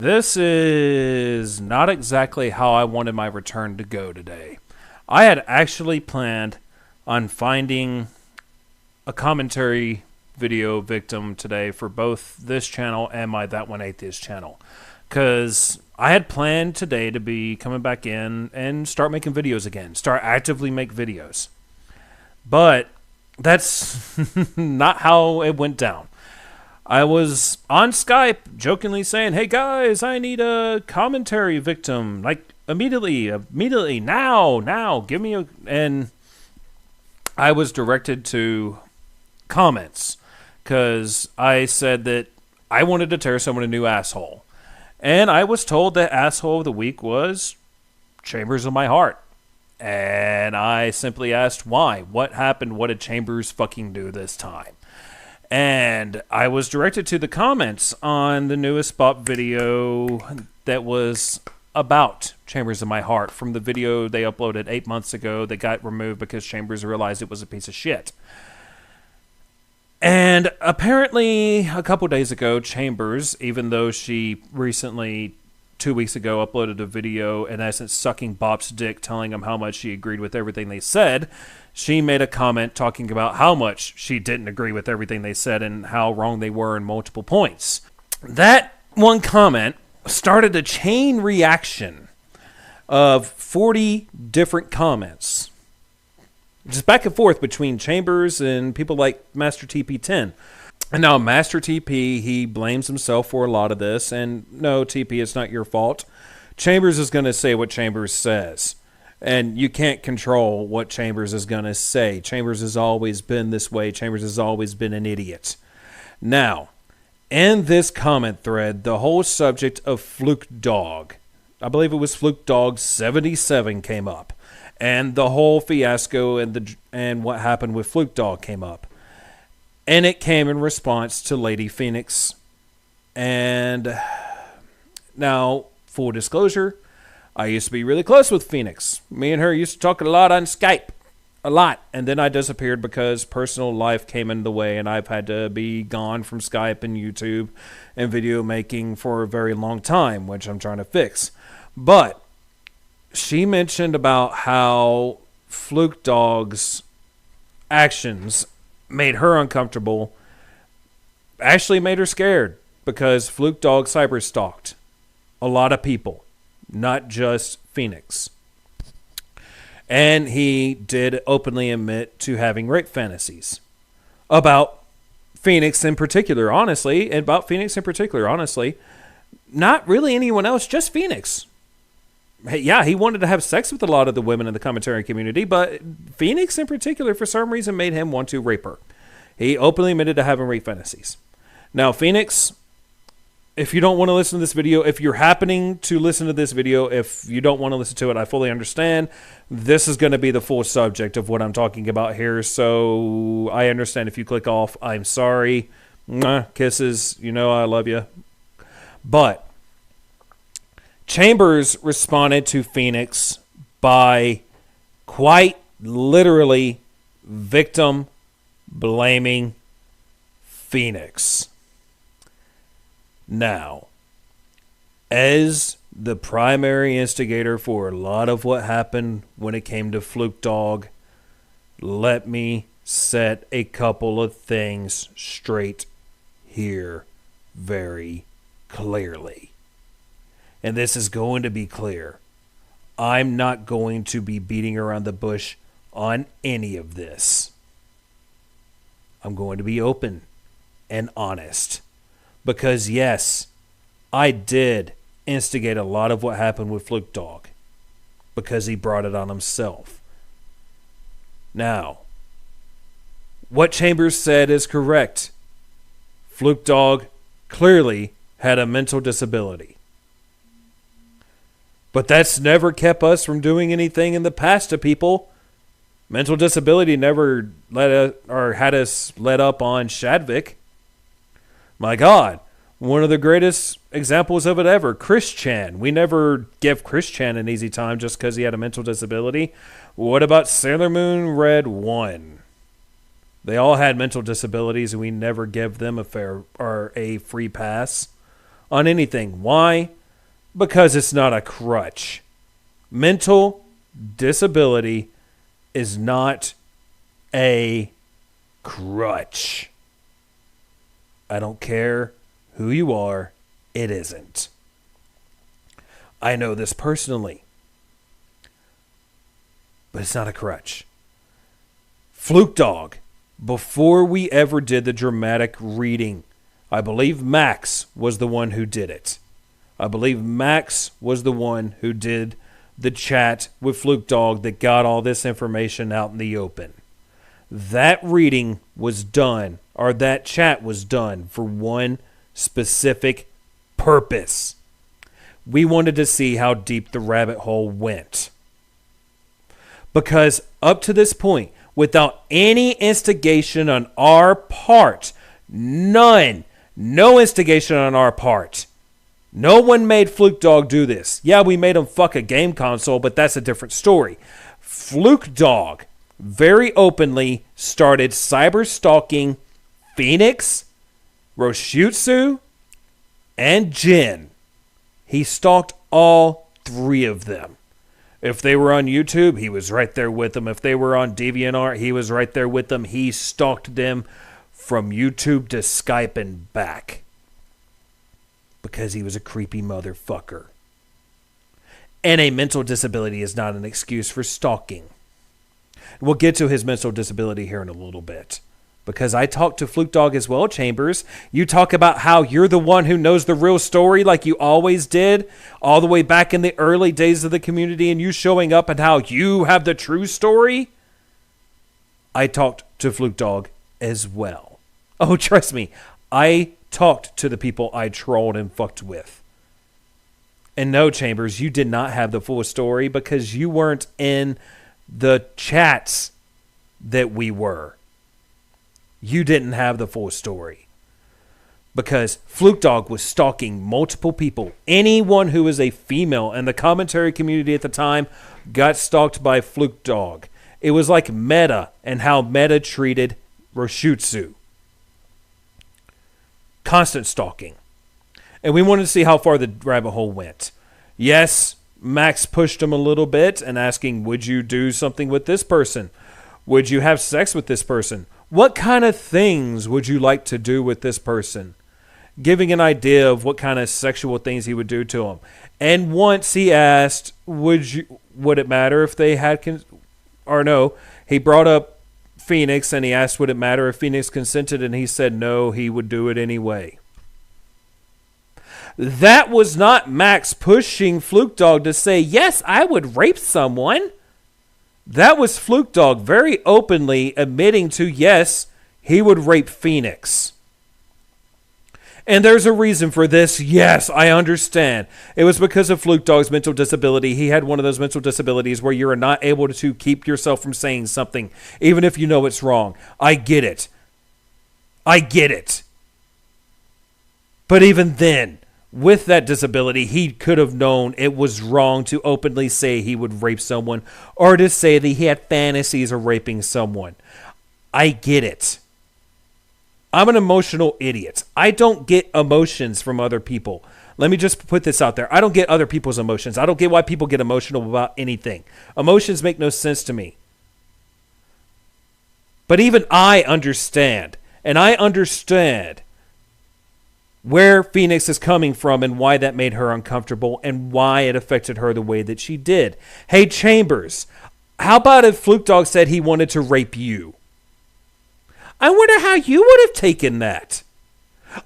This is not exactly how I wanted my return to go today. I had actually planned on finding a commentary video victim today for both this channel and my That One Atheist channel. Because I had planned today to be coming back in and start making videos again. Start actively make videos. But that's not how it went down. I was on Skype jokingly saying, "Hey guys, I need a commentary victim. Like immediately, now, give me a..." And I was directed to comments because I said that I wanted to tear someone a new asshole. And I was told that asshole of the week was Chambers of my heart. And I simply asked why. What happened? What did Chambers fucking do this time? And I was directed to the comments on the newest Bop video that was about Chambers of my heart from the video they uploaded 8 months ago that got removed because Chambers realized it was a piece of shit. And apparently a couple days ago, Chambers, even though she recently, 2 weeks ago, uploaded a video in essence sucking Bop's dick, telling him how much she agreed with everything they said, she made a comment talking about how much she didn't agree with everything they said and how wrong they were in multiple points. That one comment started a chain reaction of 40 different comments. Just back and forth between Chambers and people like Master TP10. And now Master TP, he blames himself for a lot of this. And no, TP, it's not your fault. Chambers is going to say what Chambers says. And you can't control what Chambers is going to say. Chambers has always been this way. Chambers has always been an idiot. Now, in this comment thread, the whole subject of Fluke Dog, I believe it was Fluke Dog 77 came up. And the whole fiasco and what happened with Fluke Dog came up. And it came in response to Lady Phoenix. And now, full disclosure, I used to be really close with Phoenix. Me and her used to talk a lot on Skype. A lot. And then I disappeared because personal life came in the way and I've had to be gone from Skype and YouTube and video making for a very long time, which I'm trying to fix. But she mentioned about how Fluke Dog's actions made her uncomfortable, actually made her scared, because Fluke Dog cyber stalked a lot of people, not just Phoenix. And he did openly admit to having rape fantasies about Phoenix in particular, honestly, not really anyone else, just Phoenix. Yeah, he wanted to have sex with a lot of the women in the commentary community, but Phoenix in particular, for some reason, made him want to rape her. He openly admitted to having rape fantasies. Now, Phoenix, if you don't want to listen to this video, if you're happening to listen to this video, if you don't want to listen to it, I fully understand. This is going to be the full subject of what I'm talking about here, so I understand if you click off. I'm sorry. Mwah, kisses. You know I love you. But Chambers responded to Phoenix by quite literally victim blaming Phoenix. Now, as the primary instigator for a lot of what happened when it came to Fluke Dog, let me set a couple of things straight here very clearly. And this is going to be clear. I'm not going to be beating around the bush on any of this. I'm going to be open and honest. Because yes, I did instigate a lot of what happened with Fluke Dog. Because he brought it on himself. Now, what Chambers said is correct. Fluke Dog clearly had a mental disability. But that's never kept us from doing anything in the past to people. Mental disability never had us let up on Shadvick. My God, one of the greatest examples of it ever, Chris Chan. We never give Chris Chan an easy time just because he had a mental disability. What about Sailor Moon Red 1? They all had mental disabilities, and we never give them a free pass on anything. Why? Because it's not a crutch. Mental disability is not a crutch. I don't care who you are, it isn't. I know this personally, but it's not a crutch. Fluke Dog, before we ever did the dramatic reading, I believe Max was the one who did it. I believe Max was the one who did the chat with Fluke Dog that got all this information out in the open. That reading was done, or that chat was done for one specific purpose. We wanted to see how deep the rabbit hole went. Because up to this point, without any instigation on our part, no instigation on our part, no one made Fluke Dog do this. Yeah, we made him fuck a game console, but that's a different story. Fluke Dog very openly started cyber stalking Phoenix, Roshutsu, and Jin. He stalked all three of them. If they were on YouTube, he was right there with them. If they were on DeviantArt, he was right there with them. He stalked them from YouTube to Skype and back. Because he was a creepy motherfucker. And a mental disability is not an excuse for stalking. We'll get to his mental disability here in a little bit. Because I talked to Fluke Dog as well, Chambers. You talk about how you're the one who knows the real story like you always did, all the way back in the early days of the community, and you showing up and how you have the true story. I talked to Fluke Dog as well. Oh, trust me, I talked to the people I trolled and fucked with. And no, Chambers, you did not have the full story because you weren't in the chats that we were. You didn't have the full story. Because Fluke Dog was stalking multiple people. Anyone who was a female in the commentary community at the time got stalked by Fluke Dog. It was like Meta and how Meta treated Roshutsu. Constant stalking. And we wanted to see how far the rabbit hole went. Yes, Max pushed him a little bit and asking, would you do something with this person? Would you have sex with this person? What kind of things would you like to do with this person? Giving an idea of what kind of sexual things he would do to him. And once he asked, would it matter if they had, he brought up Phoenix and he asked, would it matter if Phoenix consented? And he said, no, he would do it anyway. That was not Max pushing Fluke Dog to say, yes, I would rape someone. That was Fluke Dog very openly admitting to, yes, he would rape Phoenix. And there's a reason for this. Yes, I understand. It was because of Fluke Dog's mental disability. He had one of those mental disabilities where you're not able to keep yourself from saying something, even if you know it's wrong. I get it. But even then, with that disability, he could have known it was wrong to openly say he would rape someone or to say that he had fantasies of raping someone. I get it. I'm an emotional idiot. I don't get emotions from other people. Let me just put this out there. I don't get other people's emotions. I don't get why people get emotional about anything. Emotions make no sense to me. But even I understand. And I understand where Phoenix is coming from and why that made her uncomfortable and why it affected her the way that she did. Hey, Chambers, how about if Fluke Dog said he wanted to rape you? I wonder how you would have taken that.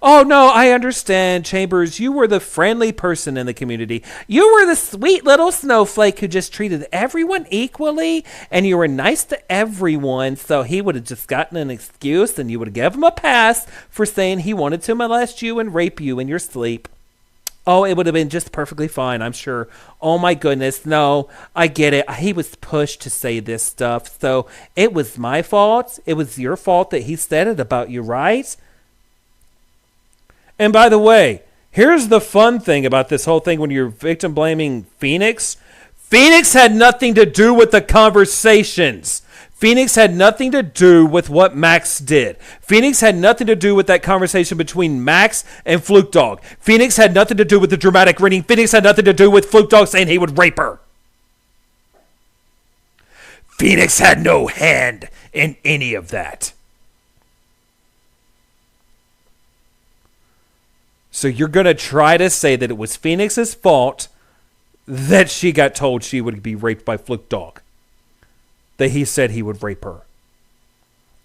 Oh, no, I understand, Chambers. You were the friendly person in the community. You were the sweet little snowflake who just treated everyone equally, and you were nice to everyone, so he would have just gotten an excuse, and you would have given him a pass for saying he wanted to molest you and rape you in your sleep. Oh, it would have been just perfectly fine, I'm sure. Oh, my goodness, no, I get it. He was pushed to say this stuff, so it was my fault. It was your fault that he said it about you, right? And by the way, here's the fun thing about this whole thing when you're victim blaming Phoenix. Phoenix had nothing to do with the conversations. Phoenix had nothing to do with what Max did. Phoenix had nothing to do with that conversation between Max and Fluke Dog. Phoenix had nothing to do with the dramatic reading. Phoenix had nothing to do with Fluke Dog saying he would rape her. Phoenix had no hand in any of that. So you're going to try to say that it was Phoenix's fault that she got told she would be raped by Fluke Dog. That he said he would rape her.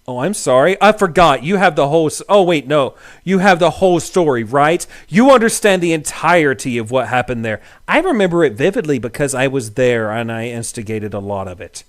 Oh, I'm sorry. I forgot. You have the whole... Oh, wait, no. You have the whole story, right? You understand the entirety of what happened there. I remember it vividly because I was there and I instigated a lot of it.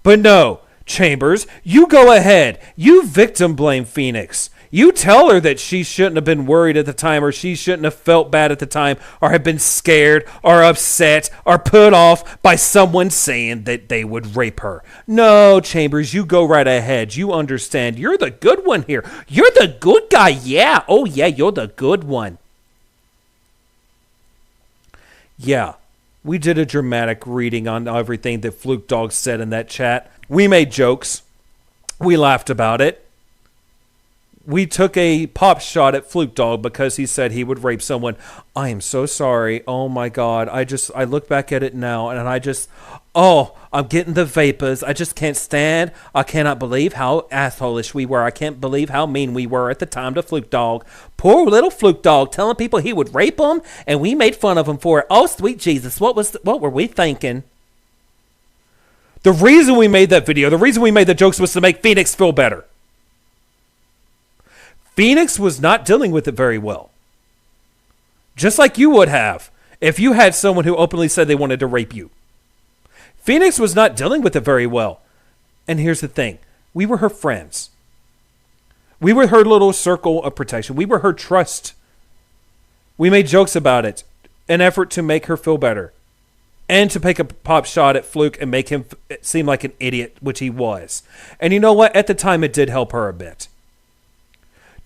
But no, Chambers, you go ahead. You victim blame Phoenix. You tell her that she shouldn't have been worried at the time, or she shouldn't have felt bad at the time, or have been scared or upset or put off by someone saying that they would rape her. No, Chambers, you go right ahead. You understand. You're the good one here. You're the good guy. Yeah. Oh, yeah, you're the good one. Yeah, we did a dramatic reading on everything that Fluke Dog said in that chat. We made jokes. We laughed about it. We took a pop shot at Fluke Dog because he said he would rape someone. I am so sorry. Oh my God. I look back at it now and I'm getting the vapors. I just can't stand. I cannot believe how assholish we were. I can't believe how mean we were at the time to Fluke Dog. Poor little Fluke Dog telling people he would rape them, and we made fun of him for it. Oh, sweet Jesus. What were we thinking? The reason we made that video, the reason we made the jokes was to make Phoenix feel better. Phoenix was not dealing with it very well. Just like you would have if you had someone who openly said they wanted to rape you. Phoenix was not dealing with it very well. And here's the thing. We were her friends. We were her little circle of protection. We were her trust. We made jokes about it. An effort to make her feel better. And to take a pop shot at Fluke and make him seem like an idiot, which he was. And you know what? At the time, it did help her a bit.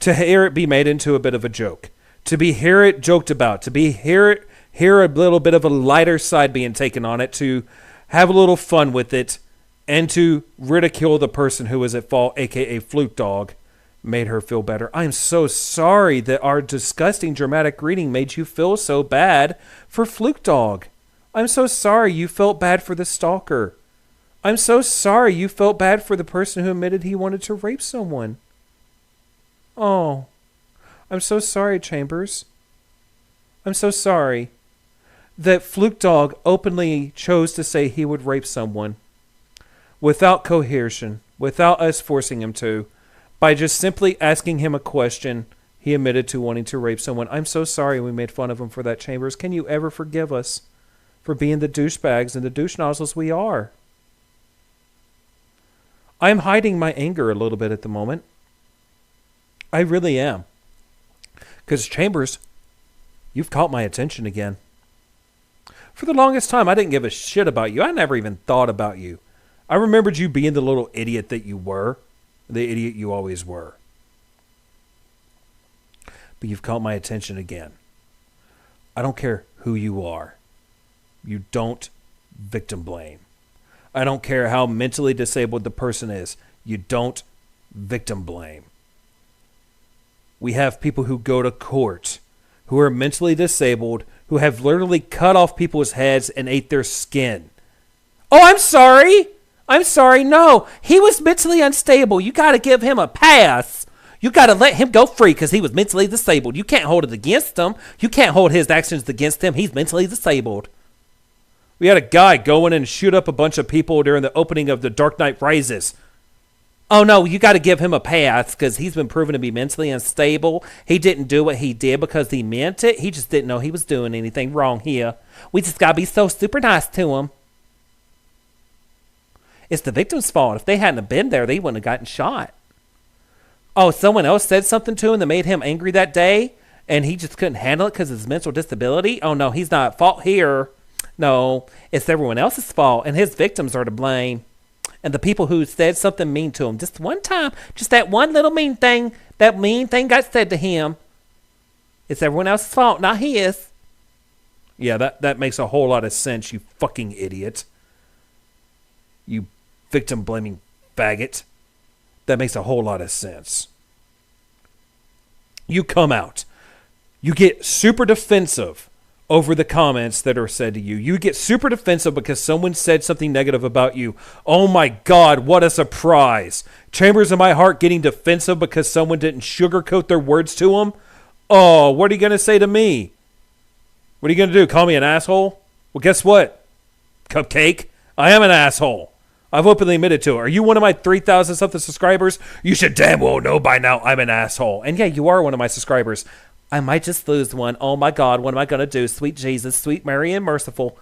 To hear it be made into a bit of a joke, to hear it joked about, to hear a little bit of a lighter side being taken on it, to have a little fun with it, and to ridicule the person who was at fault, aka Fluke Dog, made her feel better. I'm so sorry that our disgusting dramatic reading made you feel so bad for Fluke Dog. I'm so sorry you felt bad for the stalker. I'm so sorry you felt bad for the person who admitted he wanted to rape someone. Oh, I'm so sorry, Chambers. I'm so sorry that Fluke Dog openly chose to say he would rape someone without coercion, without us forcing him to, by just simply asking him a question. He admitted to wanting to rape someone. I'm so sorry we made fun of him for that, Chambers. Can you ever forgive us for being the douchebags and the douche nozzles we are? I'm hiding my anger a little bit at the moment. I really am. Because, Chambers, you've caught my attention again. For the longest time, I didn't give a shit about you. I never even thought about you. I remembered you being the little idiot that you were. The idiot you always were. But you've caught my attention again. I don't care who you are. You don't victim blame. I don't care how mentally disabled the person is. You don't victim blame. We have people who go to court, who are mentally disabled, who have literally cut off people's heads and ate their skin. Oh, I'm sorry. I'm sorry. No, he was mentally unstable. You got to give him a pass. You got to let him go free because he was mentally disabled. You can't hold it against him. You can't hold his actions against him. He's mentally disabled. We had a guy go in and shoot up a bunch of people during the opening of The Dark Knight Rises. Oh, no, you got to give him a pass because he's been proven to be mentally unstable. He didn't do what he did because he meant it. He just didn't know he was doing anything wrong here. We just got to be so super nice to him. It's the victim's fault. If they hadn't have been there, they wouldn't have gotten shot. Oh, someone else said something to him that made him angry that day, and he just couldn't handle it because of his mental disability? Oh, no, he's not at fault here. No, it's everyone else's fault, and his victims are to blame. And the people who said something mean to him, just one time, just that one little mean thing got said to him. It's everyone else's fault, not his. Yeah, that makes a whole lot of sense, you fucking idiot. you victim-blaming faggot. That makes a whole lot of sense. You come out. You get super defensive over the comments that are said to you. You get super defensive because someone said something negative about you. Oh my God, what a surprise. Chambers in my heart getting defensive because someone didn't sugarcoat their words to them. Oh, what are you going to say to me? What are you going to do? Call me an asshole? Well, guess what, Cupcake? I am an asshole. I've openly admitted to it. Are you one of my 3,000 something subscribers? You should damn well know by now I'm an asshole. And yeah, you are one of my subscribers. I might just lose one. Oh my God, what am I going to do? Sweet Jesus, sweet Mary and merciful.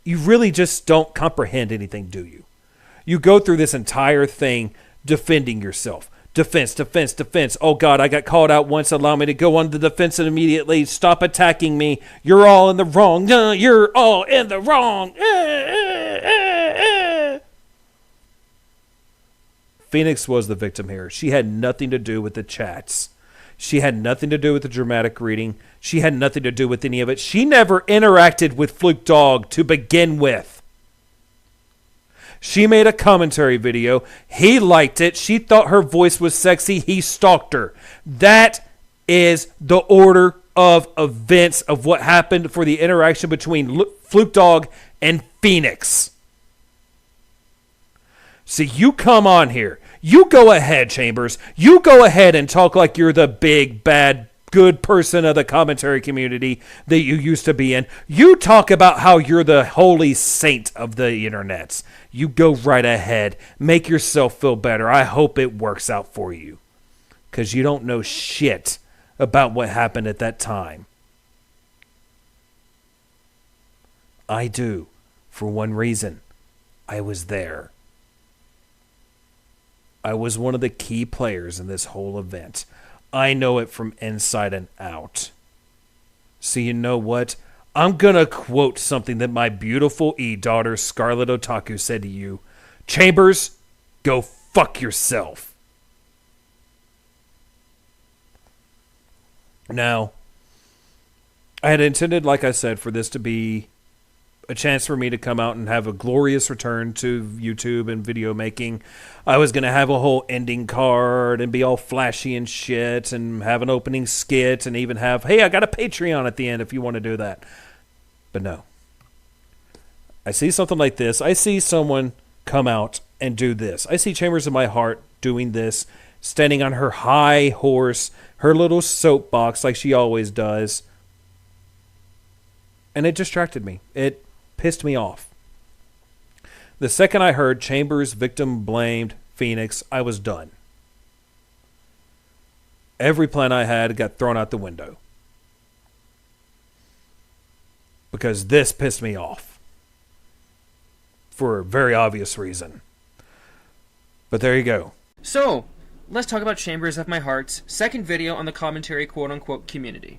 You really just don't comprehend anything, do you? You go through this entire thing defending yourself. Defense, defense, defense. Oh God, I got called out once. Allow me to go on the defensive immediately. Stop attacking me. You're all in the wrong. You're all in the wrong. Phoenix was the victim here. She had nothing to do with the chats. She had nothing to do with the dramatic reading. She had nothing to do with any of it. She never interacted with Fluke Dog to begin with. She made a commentary video. He liked it. She thought her voice was sexy. He stalked her. That is the order of events of what happened for the interaction between Fluke Dog and Phoenix. See, you come on here. You go ahead, Chambers. You go ahead and talk like you're the big, bad, good person of the commentary community that you used to be in. You talk about how you're the holy saint of the internets. You go right ahead. Make yourself feel better. I hope it works out for you. Because you don't know shit about what happened at that time. I do. For one reason. I was there. I was one of the key players in this whole event. I know it from inside and out. So you know what? I'm going to quote something that my beautiful daughter Scarlet Otaku said to you. Chambers, go fuck yourself. Now, I had intended, like I said, for this to be a chance for me to come out and have a glorious return to YouTube and video making. I was going to have a whole ending card and be all flashy and shit and have an opening skit and even have, hey, I got a Patreon at the end if you want to do that. But no. I see something like this. I see someone come out and do this. I see Chambers in my heart doing this, standing on her high horse, her little soapbox like she always does. And it distracted me. It pissed me off. The second I heard Chambers victim blamed Phoenix, I was done. Every plan I had got thrown out the window. Because this pissed me off. For a very obvious reason. But there you go. So, let's talk about Chambers of My Heart's second video on the commentary quote-unquote community.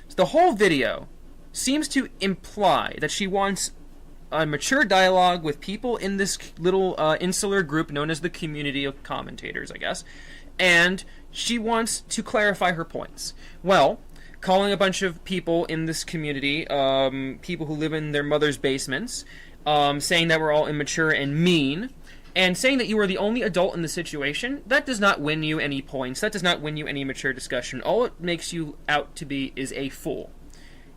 So the whole video seems to imply that she wants a mature dialogue with people in this little insular group known as the community of commentators, I guess, and she wants to clarify her points. Well, calling a bunch of people in this community, people who live in their mother's basements, saying that we're all immature and mean, and saying that you are the only adult in the situation, that does not win you any points. That does not win you any mature discussion. All it makes you out to be is a fool.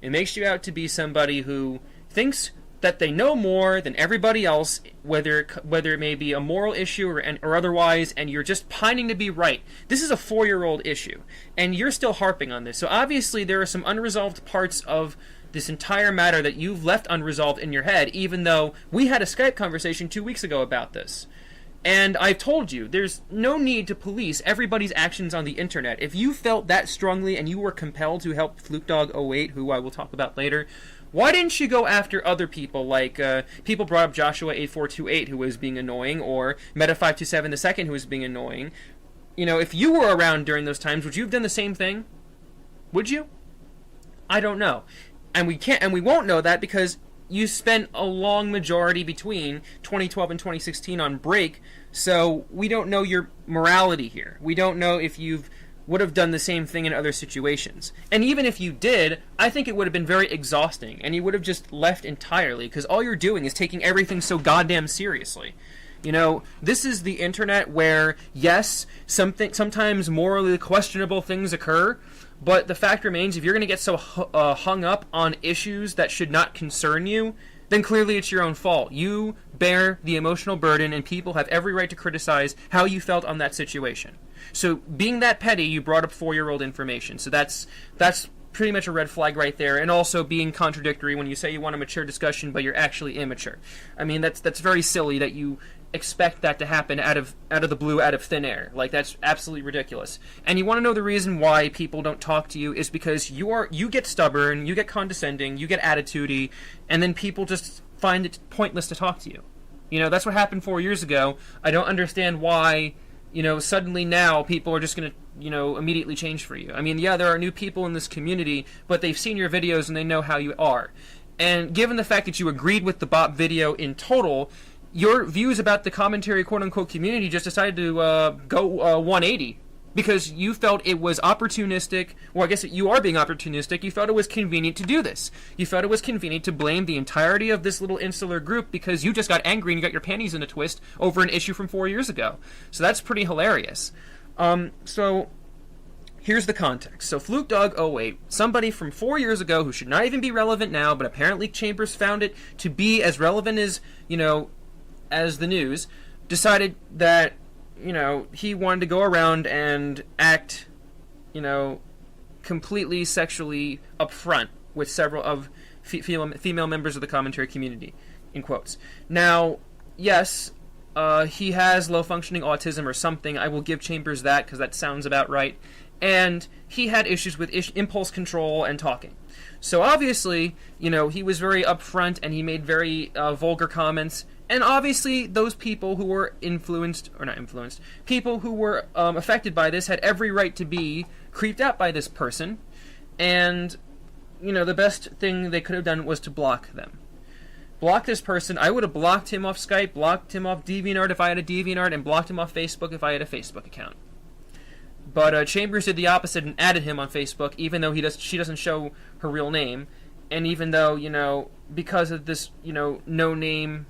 It makes you out to be somebody who thinks that they know more than everybody else, whether it may be a moral issue or otherwise, and you're just pining to be right. This is a 4-year-old issue, and you're still harping on this. So obviously there are some unresolved parts of this entire matter that you've left unresolved in your head, even though we had a Skype conversation 2 weeks ago about this. And I've told you, there's no need to police everybody's actions on the internet. If you felt that strongly and you were compelled to help FlukeDog08, who I will talk about later, why didn't you go after other people, like people brought up Joshua8428, who was being annoying, or Meta527 II, who was being annoying. You know, if you were around during those times, would you have done the same thing? Would you? I don't know. And we won't know that because you spent a long majority between 2012 and 2016 on break, so we don't know your morality here. We don't know if you've would have done the same thing in other situations. And even if you did, I think it would have been very exhausting, and you would have just left entirely, because all you're doing is taking everything so goddamn seriously. You know, this is the internet where, yes, sometimes morally questionable things occur, but the fact remains, if you're going to get so hung up on issues that should not concern you, then clearly it's your own fault. You bear the emotional burden, and people have every right to criticize how you felt on that situation. So being that petty, you brought up 4-year-old information. So that's pretty much a red flag right there. And also being contradictory when you say you want a mature discussion, but you're actually immature. I mean, that's very silly that you expect that to happen out of the blue, out of thin air. Like, that's absolutely ridiculous. And you want to know the reason why people don't talk to you is because you get stubborn, you get condescending, you get attitudey, and then people just find it pointless to talk to you. You know, that's what happened 4 years ago. I don't understand why, you know, suddenly now people are just going to, you know, immediately change for you. I mean, yeah, there are new people in this community, but they've seen your videos and they know how you are. And given the fact that you agreed with the bot video in total, your views about the commentary quote-unquote community just decided to go 180 because you felt it was opportunistic. Well, I guess you are being opportunistic. You felt it was convenient to do this. You felt it was convenient to blame the entirety of this little insular group because you just got angry and you got your panties in a twist over an issue from 4 years ago. So that's pretty hilarious. So here's the context. So Fluke Dog 08, somebody from 4 years ago who should not even be relevant now, but apparently Chambers found it to be as relevant as, you know, as the news, decided that, you know, he wanted to go around and act, you know, completely sexually upfront with several of female members of the commentary community, in quotes. Now, yes, he has low-functioning autism or something. I will give Chambers that because that sounds about right. And he had issues with impulse control and talking. So obviously, you know, he was very upfront and he made very vulgar comments. And obviously, those people who were people who were affected by this had every right to be creeped out by this person. And, you know, the best thing they could have done was to block them. Block this person. I would have blocked him off Skype, blocked him off DeviantArt if I had a DeviantArt, and blocked him off Facebook if I had a Facebook account. But Chambers did the opposite and added him on Facebook, even though she doesn't show her real name. And even though, you know, because of this, you know, no name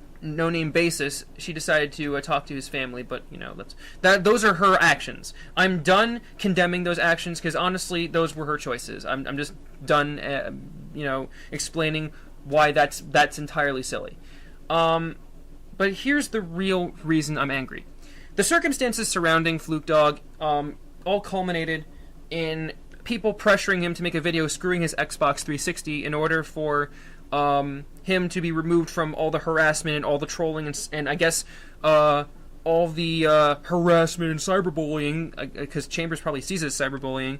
basis, she decided to talk to his family. But, you know, those are her actions. I'm done condemning those actions because honestly, those were her choices. I'm just done, you know, explaining why that's entirely silly. But here's the real reason I'm angry. The circumstances surrounding Fluke Dog all culminated in people pressuring him to make a video screwing his Xbox 360 in order for him to be removed from all the harassment and all the trolling and I guess all the harassment and cyberbullying, because Chambers probably sees it as cyberbullying,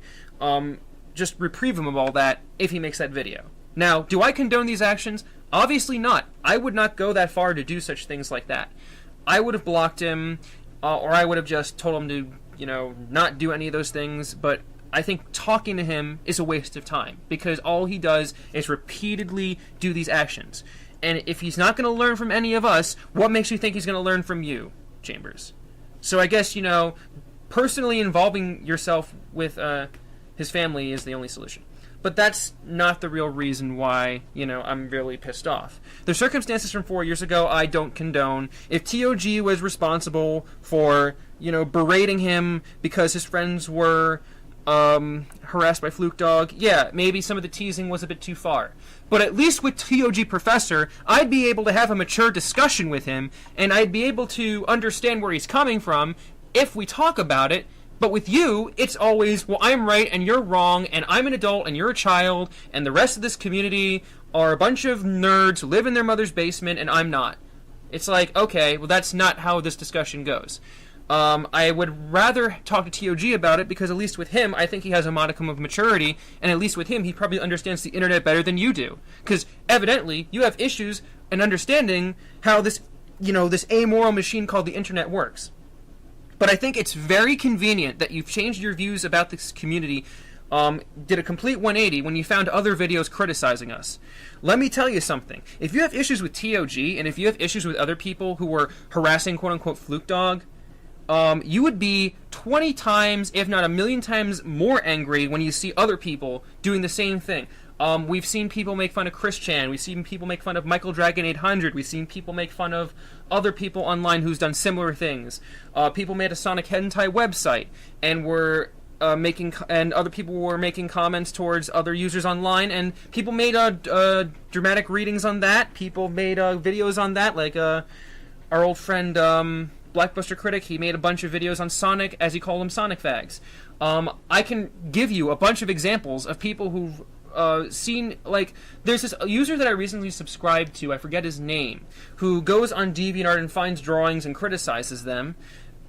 just reprieve him of all that if he makes that video. Now, do I condone these actions? Obviously not. I would not go that far to do such things like that. I would have blocked him, or I would have just told him to, you know, not do any of those things, but I think talking to him is a waste of time because all he does is repeatedly do these actions. And if he's not going to learn from any of us, what makes you think he's going to learn from you, Chambers? So I guess, you know, personally involving yourself with his family is the only solution. But that's not the real reason why, you know, I'm really pissed off. The circumstances from 4 years ago, I don't condone. If TOG was responsible for, you know, berating him because his friends were harassed by Fluke Dog, yeah, maybe some of the teasing was a bit too far. But at least with TOGProfessor, I'd be able to have a mature discussion with him, and I'd be able to understand where he's coming from if we talk about it. But with you, it's always, well, I'm right and you're wrong, and I'm an adult and you're a child, and the rest of this community are a bunch of nerds who live in their mother's basement, and I'm not. It's like, okay, well, that's not how this discussion goes. I would rather talk to TOG about it because at least with him, I think he has a modicum of maturity, and at least with him, he probably understands the internet better than you do. Because evidently, you have issues in understanding how this, you know, this amoral machine called the internet works. But I think it's very convenient that you've changed your views about this community, did a complete 180 when you found other videos criticizing us. Let me tell you something. If you have issues with TOG, and if you have issues with other people who were harassing quote-unquote Fluke Dog, you would be 20 times, if not a million times, more angry when you see other people doing the same thing. We've seen people make fun of Chris Chan. We've seen people make fun of Michael Dragon 800. We've seen people make fun of other people online who's done similar things. People made a Sonic Hentai website and were and other people were making comments towards other users online, and people made dramatic readings on that. People made videos on that, like our old friend Blackbuster Critic. He made a bunch of videos on Sonic, as he called them, Sonic fags. I can give you a bunch of examples of people who've seen, like, there's this user that I recently subscribed to, I forget his name, who goes on DeviantArt and finds drawings and criticizes them.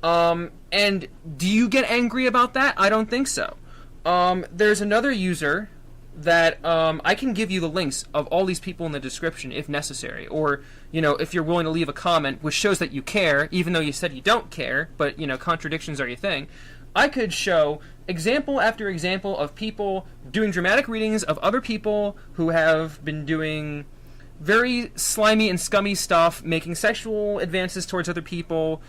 And do you get angry about that? I don't think so. There's another user that I can give you the links of all these people in the description if necessary, or, if you're willing to leave a comment which shows that you care, even though you said you don't care, but, contradictions are your thing. I could show example after example of people doing dramatic readings of other people who have been doing very slimy and scummy stuff, making sexual advances towards other people,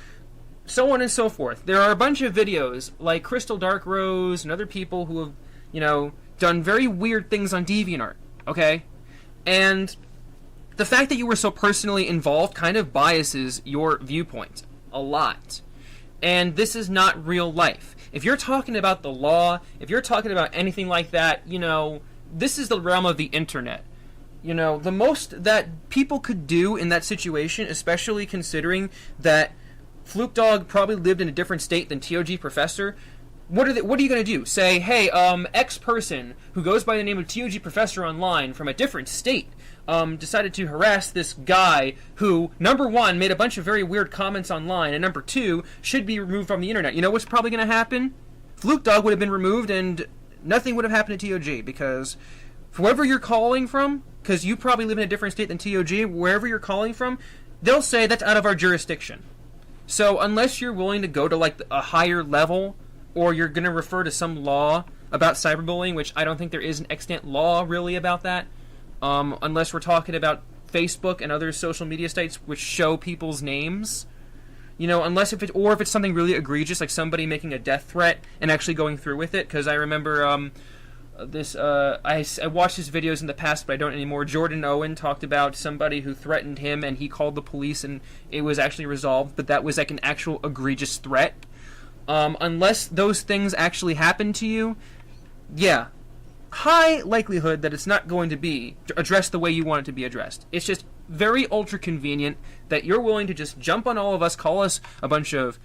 so on and so forth. There are a bunch of videos like Crystal Dark Rose and other people who have, done very weird things on DeviantArt, okay? And the fact that you were so personally involved kind of biases your viewpoint a lot. And this is not real life. If you're talking about the law, if you're talking about anything like that, this is the realm of the internet. The most that people could do in that situation, especially considering that Fluke Dog probably lived in a different state than TOGProfessor, what are you going to do? Say, hey, X person who goes by the name of TOGProfessor online from a different state decided to harass this guy who, number one, made a bunch of very weird comments online, and number two, should be removed from the internet. You know what's probably going to happen? Fluke Dog would have been removed and nothing would have happened to TOG, because whoever you're calling from, because you probably live in a different state than TOG, wherever you're calling from, they'll say that's out of our jurisdiction. So unless you're willing to go to like a higher level, or you're going to refer to some law about cyberbullying, which I don't think there is an extant law really about that, unless we're talking about Facebook and other social media sites which show people's names, unless if it's something really egregious, like somebody making a death threat and actually going through with it. Because I remember I watched his videos in the past, but I don't anymore. Jordan Owen talked about somebody who threatened him, and he called the police, and it was actually resolved. But that was like an actual egregious threat. Unless those things actually happen to you, yeah, high likelihood that it's not going to be addressed the way you want it to be addressed. It's just very ultra convenient that you're willing to just jump on all of us, call us a bunch of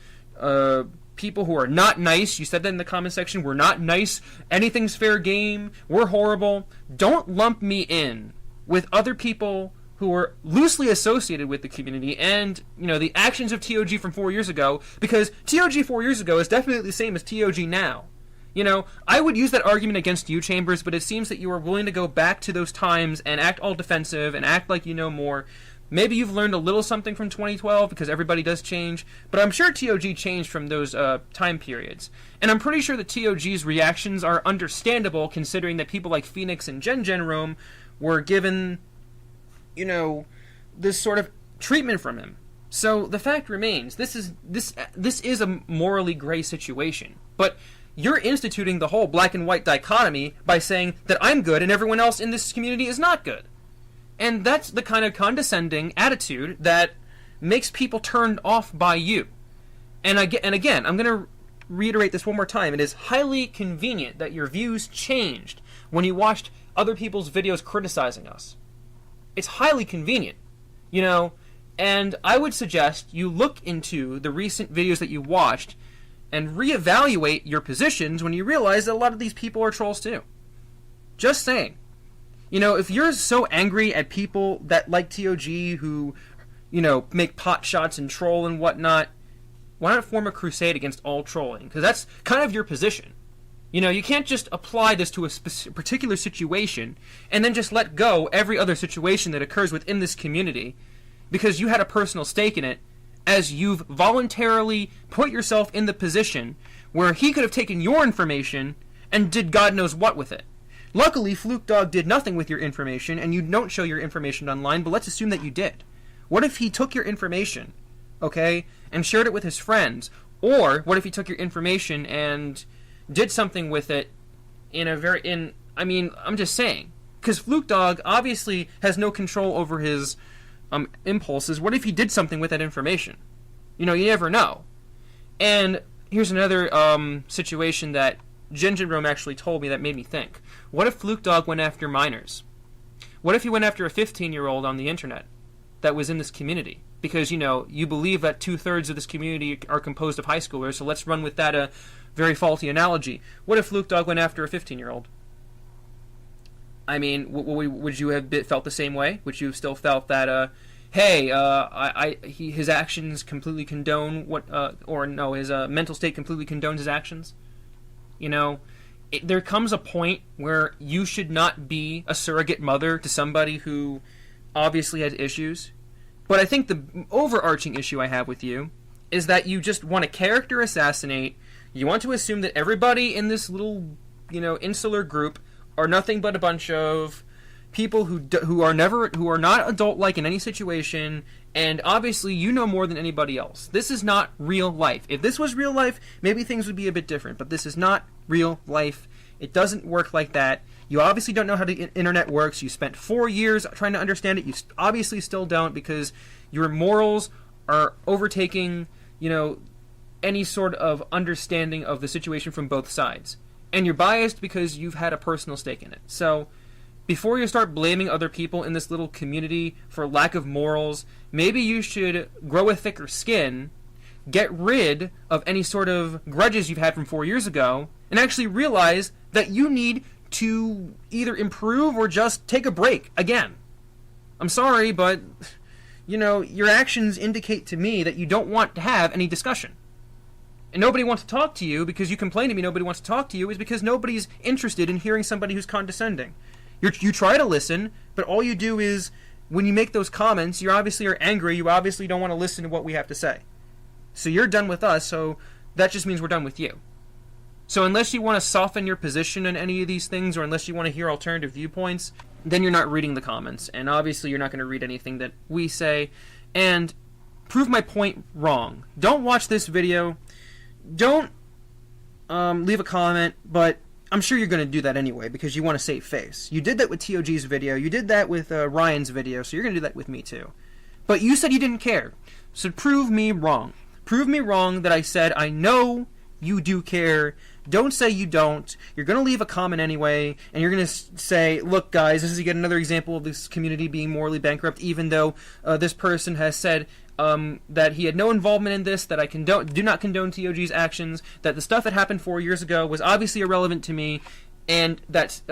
people who are not nice. You said that in the comment section. We're not nice. Anything's fair game. We're horrible. Don't lump me in with other people who are loosely associated with the community and, the actions of TOG from 4 years ago, because TOG 4 years ago is definitely the same as TOG now. I would use that argument against you, Chambers, but it seems that you are willing to go back to those times and act all defensive and act like you know more. Maybe you've learned a little something from 2012, because everybody does change, but I'm sure TOG changed from those time periods. And I'm pretty sure that TOG's reactions are understandable, considering that people like Phoenix and Gen Rome were given, this sort of treatment from him. So the fact remains, this is a morally gray situation. But you're instituting the whole black and white dichotomy by saying that I'm good and everyone else in this community is not good. And that's the kind of condescending attitude that makes people turned off by you. And again, I'm going to reiterate this one more time. It is highly convenient that your views changed when you watched other people's videos criticizing us. It's highly convenient, and I would suggest you look into the recent videos that you watched and reevaluate your positions when you realize that a lot of these people are trolls too. Just saying. If you're so angry at people that like TOG who, make pot shots and troll and whatnot, why not form a crusade against all trolling? Because that's kind of your position. You can't just apply this to a particular situation and then just let go every other situation that occurs within this community because you had a personal stake in it, as you've voluntarily put yourself in the position where he could have taken your information and did God knows what with it. Luckily, Fluke Dog did nothing with your information, and you don't show your information online, but let's assume that you did. What if he took your information, okay, and shared it with his friends, Or what if he took your information and did something with it I'm just saying. Because Fluke Dog obviously has no control over his impulses. What if he did something with that information? You never know. And here's another situation that Ginger Rome actually told me that made me think. What if Fluke Dog went after minors? What if he went after a 15-year-old on the internet that was in this community? Because, you believe that 2/3 of this community are composed of high schoolers, so let's run with that very faulty analogy. What if Fluke Dog went after a 15-year-old? I mean, would you have felt the same way? Would you have still felt that, his actions completely condone his mental state completely condones his actions? There comes a point where you should not be a surrogate mother to somebody who obviously has issues. But I think the overarching issue I have with you is that you just want to character assassinate. You want to assume that everybody in this little, insular group are nothing but a bunch of people who are not adult-like in any situation, and obviously you know more than anybody else. This is not real life. If this was real life, maybe things would be a bit different, but this is not real life. It doesn't work like that. You obviously don't know how the internet works. You spent 4 years trying to understand it. You obviously still don't, because your morals are overtaking, any sort of understanding of the situation from both sides. And you're biased because you've had a personal stake in it. So, before you start blaming other people in this little community for lack of morals, maybe you should grow a thicker skin, get rid of any sort of grudges you've had from 4 years ago, and actually realize that you need to either improve or just take a break again. I'm sorry, but, your actions indicate to me that you don't want to have any discussion. And nobody wants to talk to you because you complain to me nobody wants to talk to you is because nobody's interested in hearing somebody who's condescending. You try to listen, but all you do is, when you make those comments, you obviously are angry, you obviously don't want to listen to what we have to say. So you're done with us, so that just means we're done with you. So unless you want to soften your position on any of these things, or unless you want to hear alternative viewpoints, then you're not reading the comments, and obviously you're not going to read anything that we say, and prove my point wrong. Don't watch this video. Don't leave a comment, but I'm sure you're going to do that anyway because you want to save face. You did that with TOG's video. You did that with Ryan's video, so you're going to do that with me too. But you said you didn't care, so prove me wrong. Prove me wrong that I said I know you do care. Don't say you don't. You're going to leave a comment anyway, and you're going to say, look, guys, this is yet another example of this community being morally bankrupt, even though this person has said that he had no involvement in this, that I do not condone TOG's actions, that the stuff that happened 4 years ago was obviously irrelevant to me, and that,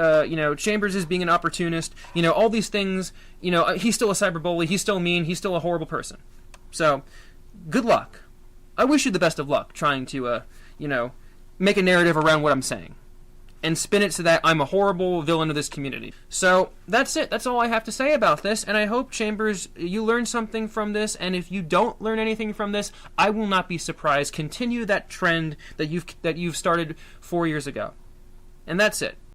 Chambers is being an opportunist, all these things, he's still a cyberbully, he's still mean, he's still a horrible person. So, good luck. I wish you the best of luck trying to, make a narrative around what I'm saying. And spin it so that I'm a horrible villain of this community. So, that's it. That's all I have to say about this. And I hope, Chambers, you learned something from this. And if you don't learn anything from this, I will not be surprised. Continue that trend that you've started 4 years ago. And that's it.